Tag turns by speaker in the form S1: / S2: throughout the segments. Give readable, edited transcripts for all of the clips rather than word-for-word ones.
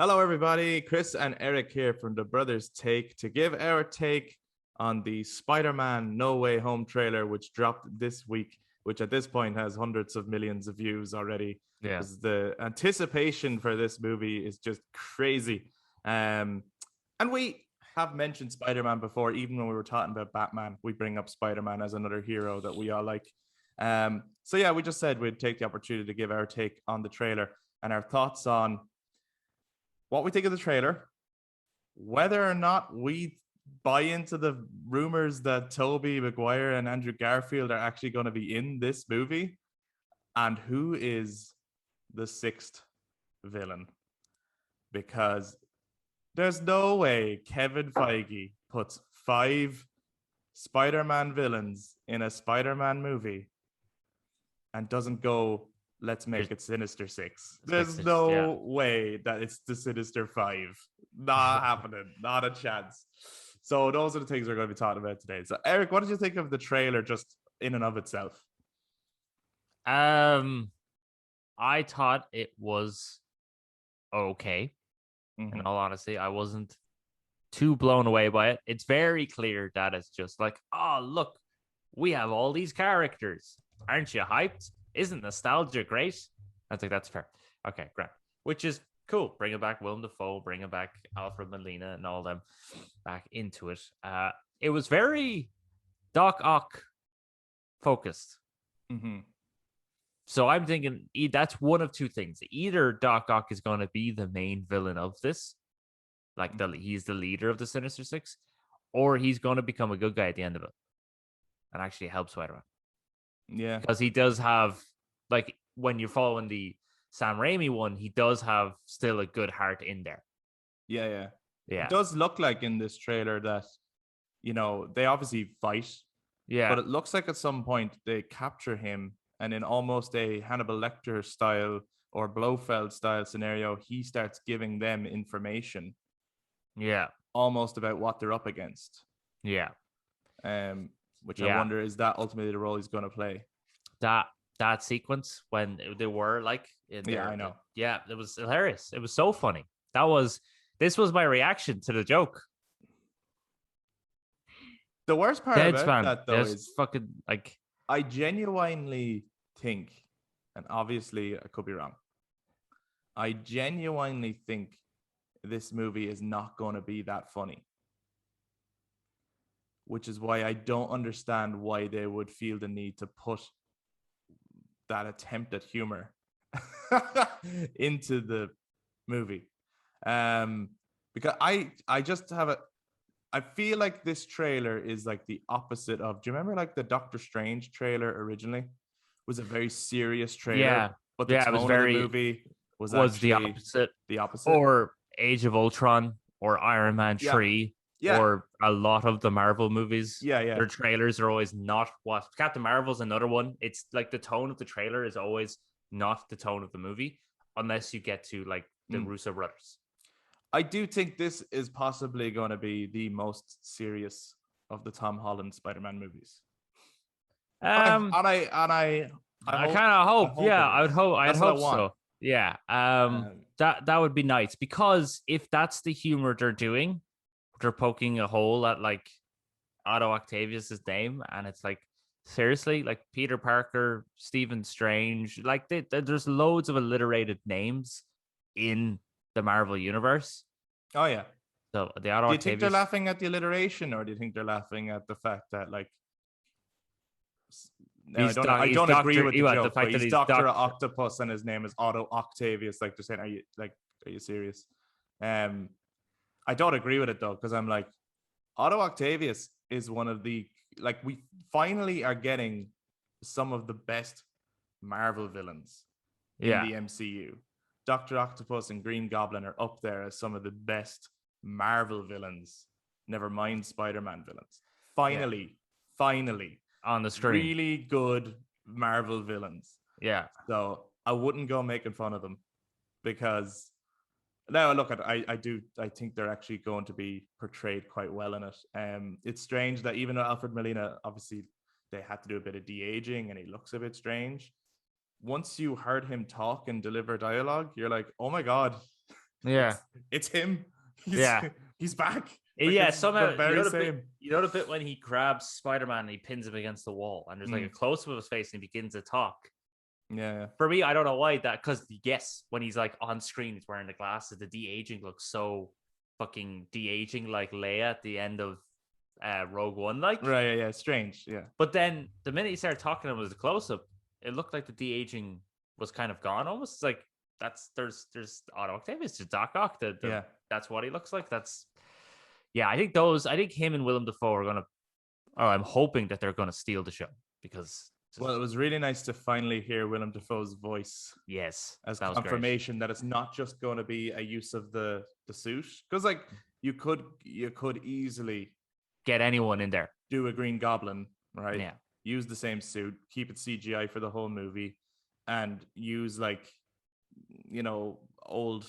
S1: Hello, everybody. Kris and Eric here from the Brothers Take to give our take on the Spider-Man No Way Home trailer, which dropped this week, which at this point has hundreds of millions of views already.
S2: Yeah.
S1: Because the anticipation for this movie is just crazy. And we have mentioned Spider-Man before, even when we were talking about Batman, we bring up Spider-Man as another hero that we all like. So yeah, we just said we'd take the opportunity to give our take on the trailer and our thoughts on what we think of the trailer, whether or not we buy into the rumors that Tobey Maguire and Andrew Garfield are actually going to be in this movie, and who is the sixth villain. Because there's no way Kevin Feige puts 5 Spider-Man villains in a Spider-Man movie and doesn't go, let's make it Sinister Six. There's no way that it's the Sinister Five. Not happening. Not a chance. So those are the things we're going to be talking about today. So Eric, what did you think of the trailer just in and of itself?
S2: I thought it was okay. In all honesty, I wasn't too blown away by it. It's very clear that it's just like, oh, look, we have all these characters. Aren't you hyped? Isn't nostalgia great? I think that's fair. Okay, great. Which is cool. Bring it back Willem Dafoe, bring it back Alfred Molina and all them back into it. It was very Doc Ock focused. So I'm thinking that's one of two things. Either Doc Ock is going to be the main villain of this, like he's the leader of the Sinister Six, or he's going to become a good guy at the end of it and actually help Spider-Man.
S1: Yeah.
S2: Because he does have, like, when you're following the Sam Raimi one, he does have still a good heart in there.
S1: Yeah. It does look like in this trailer that, they obviously fight.
S2: Yeah.
S1: But it looks like at some point they capture him, and in almost a Hannibal Lecter style or Blofeld style scenario, he starts giving them information.
S2: Yeah.
S1: Almost about what they're up against.
S2: Yeah.
S1: Which I wonder, is that ultimately the role he's going to play?
S2: That sequence when they were like
S1: I know.
S2: It was hilarious. It was so funny. This was my reaction to the joke.
S1: The worst part about that though is
S2: fucking like,
S1: I genuinely think, and obviously I could be wrong, I genuinely think this movie is not going to be that funny. Which is why I don't understand why they would feel the need to put that attempt at humor into the movie. Because I just have I feel like this trailer is like the opposite of, do you remember like the Doctor Strange trailer originally? It was a very serious trailer.
S2: Yeah.
S1: But the tone of the movie was the opposite.
S2: The opposite. Or Age of Ultron or Iron Man 3.
S1: Yeah.
S2: Or a lot of the Marvel movies.
S1: Yeah.
S2: Their trailers are always not what Captain Marvel's another one. It's like the tone of the trailer is always not the tone of the movie, unless you get to like the Russo brothers.
S1: I do think this is possibly going to be the most serious of the Tom Holland Spider-Man movies. I kind
S2: of hope. Yeah, I would hope. I'd hope so. Yeah. That would be nice, because if that's the humor they're doing, they're poking a hole at like Otto Octavius's name, and it's like, seriously, like Peter Parker, Stephen Strange, like there's loads of alliterated names in the Marvel universe.
S1: Oh yeah.
S2: So the Otto Octavius.
S1: Do you think they're laughing at the alliteration, or do you think they're laughing at the fact that like? No, I don't agree with the joke. But he's Dr. Octopus and his name is Otto Octavius. Like they're saying, are you serious? I don't agree with it though, because I'm like, Otto Octavius is one of the, like, we finally are getting some of the best Marvel villains in the MCU. Dr. Octopus and Green Goblin are up there as some of the best Marvel villains, never mind Spider-Man villains. Finally
S2: on the screen,
S1: really good Marvel villains.
S2: Yeah.
S1: So I wouldn't go making fun of them, because now look at I think they're actually going to be portrayed quite well in it. It's strange that even though Alfred Molina, obviously they had to do a bit of de-aging and he looks a bit strange, once you heard him talk and deliver dialogue, you're like, oh my god,
S2: Yeah.
S1: It's him.
S2: Yeah.
S1: He's back.
S2: Yeah,
S1: it's
S2: somehow
S1: the very same.
S2: you know the bit when he grabs Spider-Man and he pins him against the wall, and there's like a close up of his face, and he begins to talk.
S1: Yeah.
S2: For me, I don't know why that, because yes, when he's like on screen, he's wearing the glasses. The de-aging looks so fucking de-aging, like Leia at the end of Rogue One, like.
S1: Right. Yeah. Strange. Yeah.
S2: But then the minute he started talking to him was a close up, it looked like the de-aging was kind of gone. Almost it's like there's Otto Octavius, there's Doc Ock.
S1: Yeah.
S2: That's what he looks like. I think him and Willem Dafoe are gonna. Oh, I'm hoping that they're gonna steal the show because.
S1: Well, it was really nice to finally hear Willem Dafoe's voice.
S2: Yes,
S1: as confirmation that it's not just going to be a use of the suit, because like you could easily
S2: get anyone in there,
S1: do a Green Goblin, right?
S2: Yeah,
S1: use the same suit, keep it CGI for the whole movie, and use like old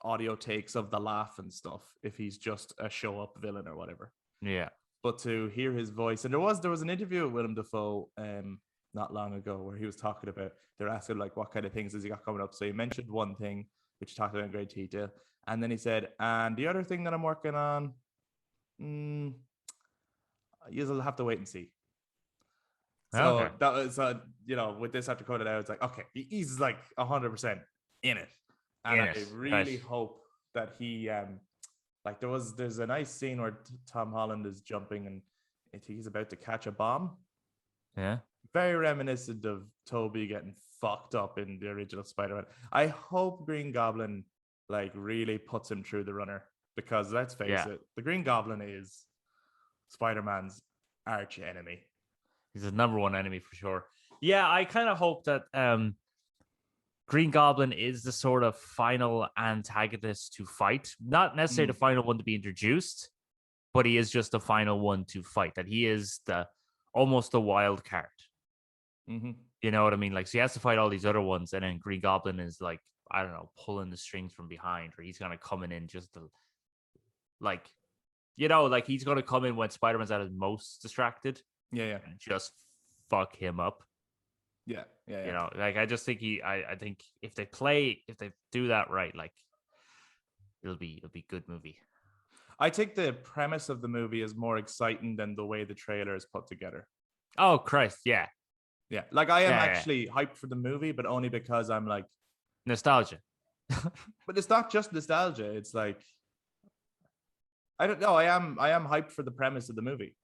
S1: audio takes of the laugh and stuff if he's just a show up villain or whatever.
S2: Yeah,
S1: but to hear his voice, and there was an interview with Willem Dafoe not long ago where he was talking about, they're asking like what kind of things has he got coming up. So he mentioned one thing which he talked about in great detail, and then he said, and the other thing that I'm working on, you'll have to wait and see. So that was with this after coded out, it's like, okay, he's like 100% in it, and I really hope that he like there's a nice scene where Tom Holland is jumping and he's about to catch a bomb.
S2: Yeah.
S1: Very reminiscent of Toby getting fucked up in the original Spider-Man. I hope Green Goblin like really puts him through the runner, because let's face it, the Green Goblin is Spider-Man's arch enemy.
S2: He's his number one enemy for sure. Yeah, I kind of hope that Green Goblin is the sort of final antagonist to fight. Not necessarily the final one to be introduced, but he is just the final one to fight. That he is almost the wild card.
S1: Mm-hmm.
S2: You know what I mean? Like, so he has to fight all these other ones, and then Green Goblin is like, I don't know, pulling the strings from behind, or he's gonna come in just to, like, like he's gonna come in when Spider-Man's at his most distracted.
S1: Yeah.
S2: And just fuck him up.
S1: Yeah.
S2: Like I just think I think if they do that right, like it'll be a good movie.
S1: I think the premise of the movie is more exciting than the way the trailer is put together.
S2: Oh Christ, yeah.
S1: Yeah. Like I am actually hyped for the movie, but only because I'm like
S2: nostalgia.
S1: But it's not just nostalgia. It's like, I don't know. I am hyped for the premise of the movie.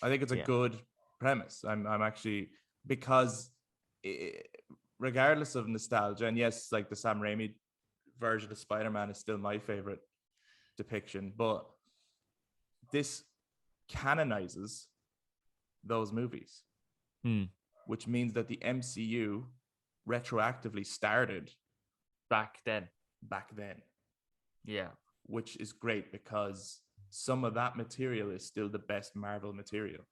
S1: I think it's a good premise. I'm actually, because regardless of nostalgia, and yes, like the Sam Raimi version of Spider-Man is still my favorite depiction, but this canonizes those movies, which means that the MCU retroactively started
S2: back then.
S1: Yeah. Which is great, because some of that material is still the best Marvel material.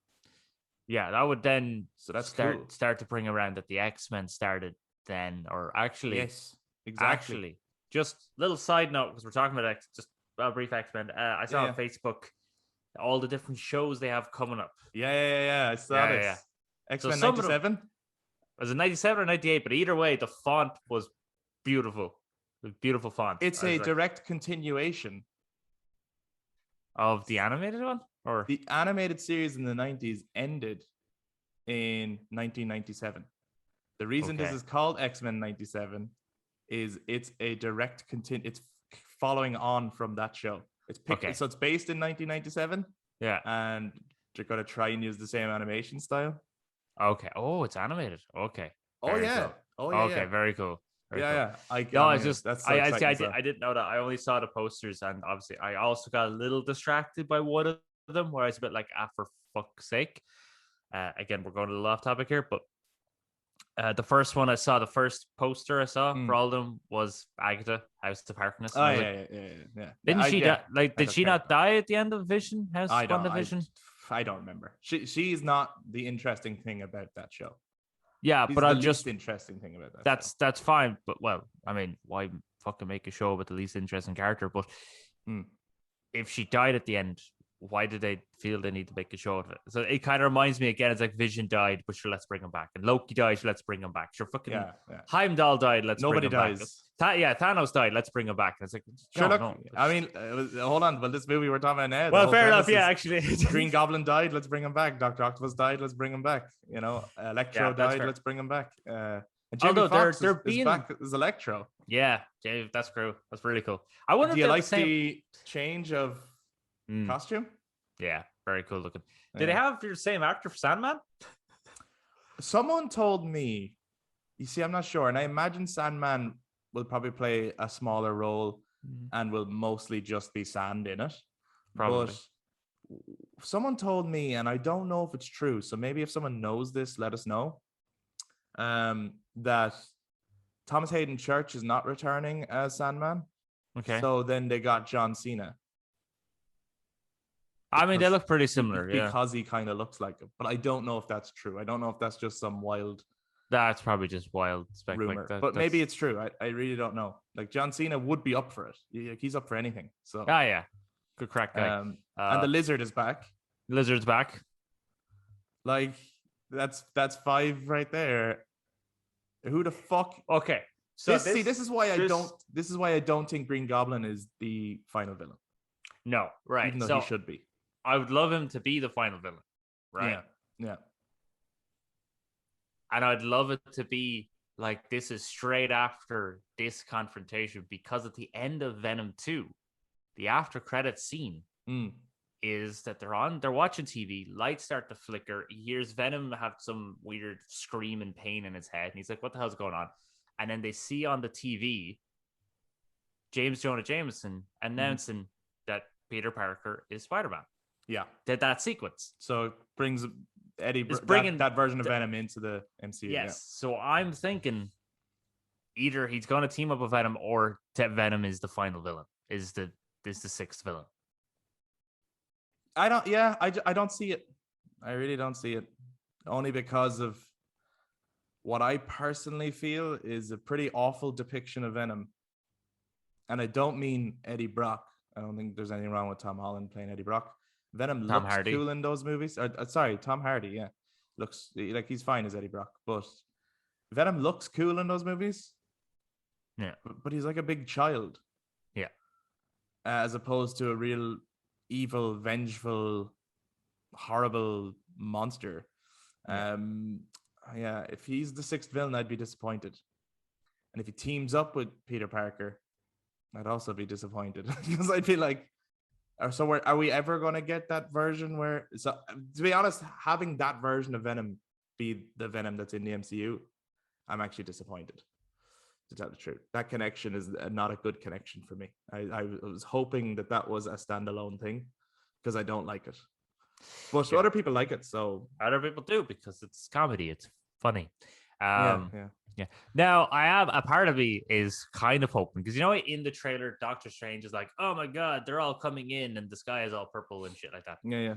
S2: Yeah, that would then start to bring around that the X-Men started then, or actually,
S1: yes, exactly.
S2: Actually, just little side note, because we're talking about just a brief X-Men. I saw on Facebook all the different shows they have coming up.
S1: Yeah. I saw this. Yeah. X-Men 97?
S2: Was it 97 or 98? But either way, the font was beautiful. The beautiful font.
S1: It's a direct continuation
S2: of the animated one, or
S1: the animated series in the 90s ended in 1997. The reason this is called X-Men 97 is it's a direct it's following on from that show. So it's based in 1997.
S2: Yeah.
S1: And they're going to try and use the same animation style.
S2: Okay. Oh, it's animated. Okay.
S1: Okay,
S2: very cool.
S1: Yeah.
S2: I didn't know that. I only saw the posters, and obviously I also got a little distracted by one of them where I was a bit like, for fuck's sake. Again, we're going a little off topic here, but the first poster I saw for all of them was Agatha, House of Harkness.
S1: Oh, yeah.
S2: Didn't she die? Did she not die at the end of Vision? Vision?
S1: I don't remember. She's not the interesting thing about that show.
S2: Yeah, but I'm just
S1: interesting thing about that.
S2: That's fine, but well, I mean, why fucking make a show with the least interesting character? But if she died at the end, why did they feel they need to make a show of it? So it kind of reminds me again. It's like Vision died, but sure, let's bring him back. And Loki died, sure, let's bring him back. Sure, fucking Heimdall died, let's
S1: Nobody
S2: bring him
S1: dies.
S2: back. Thanos died, let's bring him back. And it's like,
S1: sure, look,
S2: no.
S1: I mean, hold on. Well, this movie we're talking about now.
S2: Well, fair enough. Yeah, actually,
S1: Green Goblin died. Let's bring him back. Dr. Octopus died. Let's bring him back. You know, Electro died. Let's bring him back. And Jamie Foxx is back as Electro.
S2: Yeah, that's cool. That's really cool. I wonder.
S1: Do you like the change of costume?
S2: Yeah, very cool looking. Did they have the same actor for Sandman?
S1: Someone told me. You see, I'm not sure, and I imagine Sandman will probably play a smaller role and will mostly just be sand in it.
S2: Probably.
S1: But someone told me, and I don't know if it's true, so maybe if someone knows this, let us know. That Thomas Hayden Church is not returning as Sandman.
S2: Okay.
S1: So then they got John Cena.
S2: I mean, they look pretty similar,
S1: because he kind of looks like him. But I don't know if that's true. I don't know if that's just some wild.
S2: That's probably just wild
S1: rumor. But maybe it's true. I really don't know. Like John Cena would be up for it. He's up for anything. So.
S2: Yeah, good crack guy.
S1: And the Lizard is back.
S2: Lizard's back.
S1: Like that's 5 right there. Who the fuck?
S2: Okay. So
S1: this is why I don't think Green Goblin is the final villain.
S2: No, right.
S1: Even though he should be.
S2: I would love him to be the final villain. Right.
S1: Yeah.
S2: And I'd love it to be like this is straight after this confrontation, because at the end of Venom 2, the after credits scene is that they're watching TV, lights start to flicker. He hears Venom have some weird scream and pain in his head. And he's like, what the hell's going on? And then they see on the TV James Jonah Jameson announcing that Peter Parker is Spider-Man.
S1: Yeah.
S2: That sequence.
S1: So it brings bringing that version of Venom into the MCU.
S2: Yes. Yeah. So I'm thinking either he's going to team up with Venom or Venom is the final villain, is the 6th villain.
S1: I don't see it. I really don't see it. Only because of what I personally feel is a pretty awful depiction of Venom. And I don't mean Eddie Brock. I don't think there's anything wrong with Tom Holland playing Eddie Brock. Venom looks cool in those movies. Sorry, Tom Hardy, yeah. Looks like he's fine as Eddie Brock. But Venom looks cool in those movies.
S2: Yeah.
S1: But he's like a big child.
S2: Yeah.
S1: As opposed to a real evil, vengeful, horrible monster. If he's the 6th villain, I'd be disappointed. And if he teams up with Peter Parker, I'd also be disappointed. Because I'd be like, are we ever going to get that version where... So, to be honest, having that version of Venom be the Venom that's in the MCU, I'm actually disappointed, to tell the truth. That connection is not a good connection for me. I was hoping that was a standalone thing, because I don't like it. But other people like it, so...
S2: Other people do, because it's comedy. It's funny.
S1: Yeah.
S2: Now, I have a part of me is kind of hoping, because in the trailer, Doctor Strange is like, oh my God, they're all coming in and the sky is all purple and shit like that.
S1: Yeah.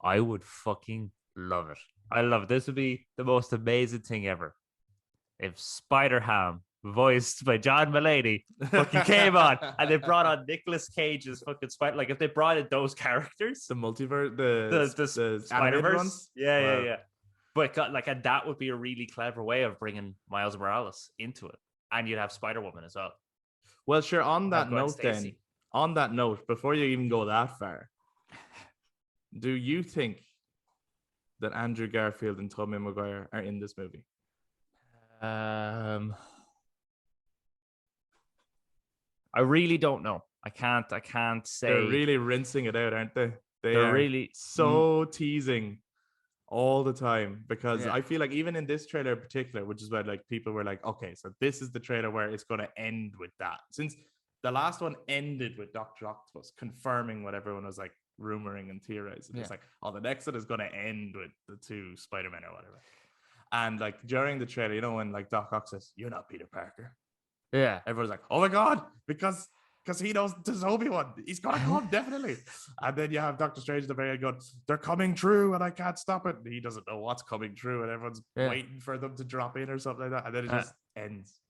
S2: I would fucking love it. I love it. This would be the most amazing thing ever. If Spider-Ham, voiced by John Mulaney, fucking came on and they brought on Nicolas Cage's fucking Spider. Like if they brought in those characters,
S1: the multiverse, the
S2: Spider-Verse
S1: ones.
S2: Yeah. But and that would be a really clever way of bringing Miles Morales into it, and you'd have Spider-Woman as well.
S1: Well, sure. On that note, before you even go that far, do you think that Andrew Garfield and Tobey Maguire are in this movie?
S2: I really don't know. I can't say.
S1: They're really rinsing it out, aren't they?
S2: They're really
S1: so teasing all the time, because I feel like even in this trailer in particular, which is where like people were like, okay, so this is the trailer where it's going to end with that. Since the last one ended with Dr. Octopus confirming what everyone was like rumoring and theorizing. It's like, oh, the next one is going to end with the 2 Spider-Men or whatever. And like during the trailer, when like Doc Ock says, "You're not Peter Parker."
S2: Yeah.
S1: Everyone's like, "Oh my God," because he knows there's Obi-Wan. He's gonna come, definitely. And then you have Doctor Strange at the very end going, "They're coming true and I can't stop it." And he doesn't know what's coming true, and everyone's waiting for them to drop in or something like that. And then it just ends.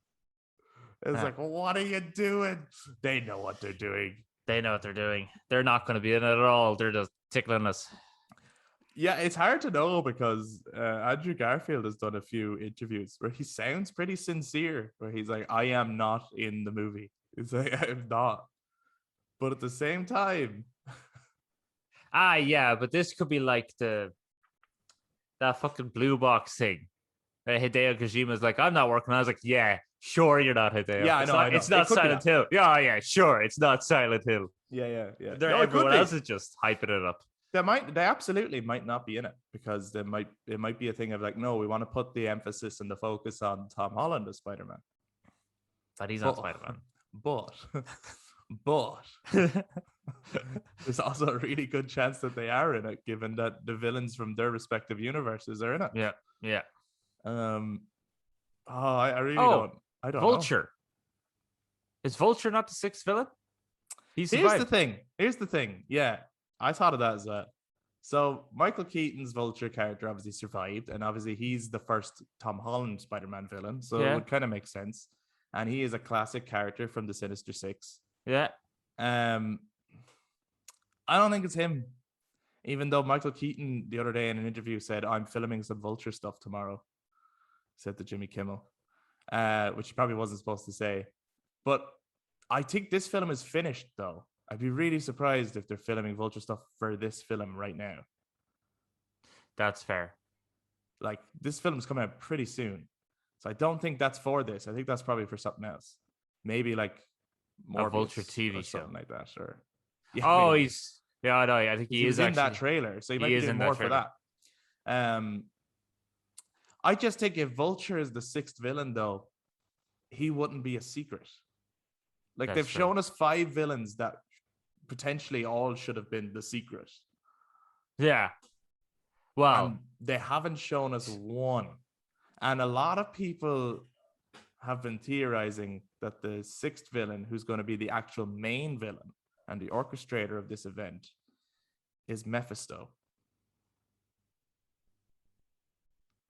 S1: It's like, what are you doing? They know what they're doing.
S2: They know what they're doing. They're not going to be in it at all. They're just tickling us.
S1: Yeah, it's hard to know because Andrew Garfield has done a few interviews where he sounds pretty sincere, where he's like, I am not in the movie. It's like, I'm not. But at the same time,
S2: Yeah, but this could be like that fucking blue box thing. Hideo Kojima's like, I'm not working. I was like, yeah, sure, you're not Hideo.
S1: yeah, I know.
S2: It's
S1: It
S2: not
S1: could be
S2: Silent
S1: that.
S2: Hill. Yeah, sure, it's not Silent Hill.
S1: Yeah.
S2: No, everyone else is just hyping it up.
S1: They absolutely might not be in it because it might be a thing of like, no, we want to put the emphasis and the focus on Tom Holland as Spider-Man.
S2: But he's not Spider-Man.
S1: But there's also a really good chance that they are in it, given that the villains from their respective universes are in it.
S2: Yeah.
S1: I really don't. I don't
S2: Vulture.
S1: know.
S2: Is Vulture not the sixth villain?
S1: Here's the thing. Yeah, I thought of that as well. So Michael Keaton's Vulture character obviously survived, and obviously he's the first Tom Holland Spider-Man villain, so it would kind of make sense. And he is a classic character from the Sinister Six.
S2: Yeah.
S1: I don't think it's him. Even though Michael Keaton the other day in an interview said, I'm filming some Vulture stuff tomorrow. Said to Jimmy Kimmel. Which he probably wasn't supposed to say. But I think this film is finished, though. I'd be really surprised if they're filming Vulture stuff for this film right now.
S2: That's fair.
S1: Like, this film's coming out pretty soon. So I don't think that's for this. I think that's probably for something else. Maybe like more
S2: Vulture TV show.
S1: Something like that, or
S2: maybe. I think he is
S1: in that trailer. So he might be doing more for that. I just think if Vulture is the sixth villain, though, he wouldn't be a secret. Like, they've shown us 5 villains that potentially all should have been the secret.
S2: Yeah. Wow.
S1: And they haven't shown us one. And a lot of people have been theorizing that the sixth villain, who's going to be the actual main villain and the orchestrator of this event, is Mephisto.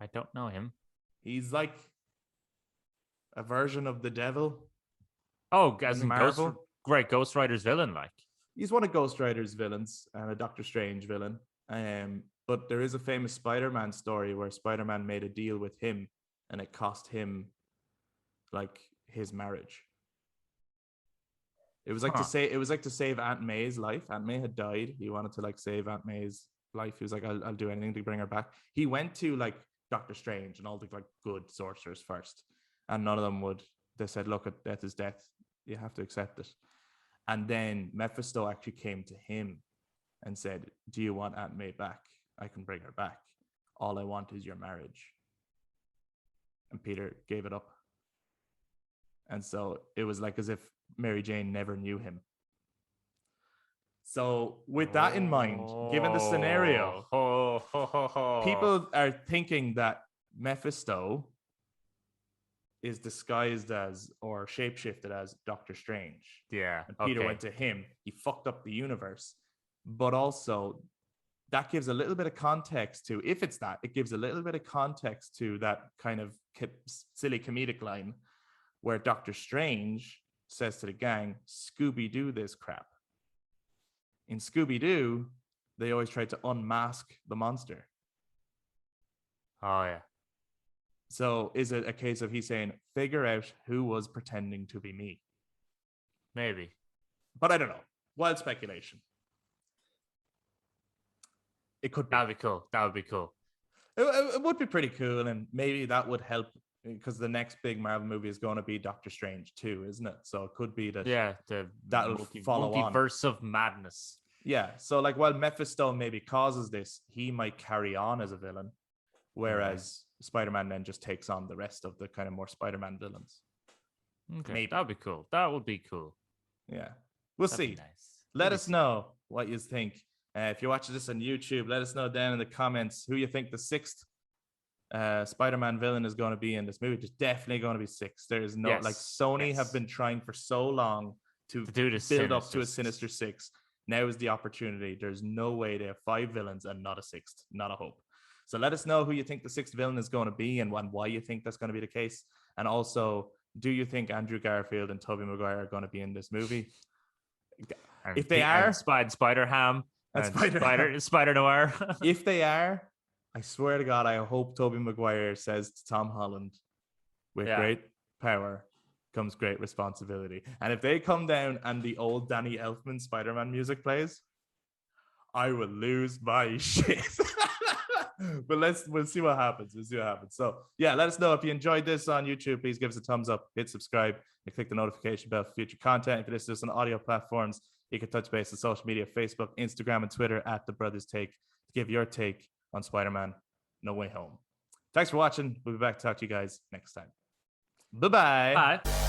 S2: I don't know him.
S1: He's like a version of the devil.
S2: Oh, as in Ghost Rider's villain, like.
S1: He's one of Ghost Rider's villains and a Doctor Strange villain. But there is a famous Spider-Man story where Spider-Man made a deal with him and it cost him like his marriage. It was like to save Aunt May's life. Aunt May had died. He wanted to like save Aunt May's life. He was like, I'll do anything to bring her back. He went to like Doctor Strange and all the like good sorcerers first, and none of them would. They said, look, death is death. You have to accept it. And then Mephisto actually came to him and said, do you want Aunt May back? I can bring her back. All I want is your marriage. And Peter gave it up. And so it was like as if Mary Jane never knew him. So with that in mind, given the scenario, people are thinking that Mephisto is disguised as or shapeshifted as Doctor Strange.
S2: Yeah.
S1: And Peter went to him. He fucked up the universe. But also, that gives a little bit of context to, if it's that, it gives a little bit of context to that kind of silly comedic line where Doctor Strange says to the gang, Scooby-Doo this crap. In Scooby-Doo, they always try to unmask the monster.
S2: Oh, yeah.
S1: So is it a case of he's saying, figure out who was pretending to be me?
S2: Maybe.
S1: But I don't know. Wild speculation. It could be.
S2: That'd be cool. That would be cool.
S1: It would be pretty cool. And maybe that would help because the next big Marvel movie is going to be Doctor Strange 2, isn't it? So it could be that that'll follow on.
S2: Multiverse of madness.
S1: Yeah. So like while Mephisto maybe causes this, he might carry on as a villain. Whereas Spider-Man then just takes on the rest of the kind of more Spider-Man villains.
S2: Okay. Maybe. That would be cool. That would be cool.
S1: Yeah. We'll see. Nice. Let us know what you think. If you're watching this on YouTube, let us know down in the comments who you think the sixth Spider-Man villain is going to be in this movie. There's definitely going to be 6. There is no like Sony have been trying for so long to do this build up to a Sinister Six. Now is the opportunity. There's no way they have 5 villains and not a 6th, not a hope. So let us know who you think the 6th villain is going to be and why you think that's going to be the case. And also, do you think Andrew Garfield and Tobey Maguire are going to be in this movie? If they are,
S2: Spider Ham and Spider Noir.
S1: If they are, I swear to God, I hope Tobey Maguire says to Tom Holland, with great power comes great responsibility. And if they come down and the old Danny Elfman Spider-Man music plays, I will lose my shit. But we'll see what happens. So yeah, let us know if you enjoyed this on YouTube. Please give us a thumbs up, hit subscribe, and click the notification bell for future content. If you listen to us on audio platforms, you can touch base on social media, Facebook, Instagram, and Twitter at The Brothers Take to give your take on Spider-Man No Way Home. Thanks for watching. We'll be back to talk to you guys next time. Bye-bye.
S2: Bye.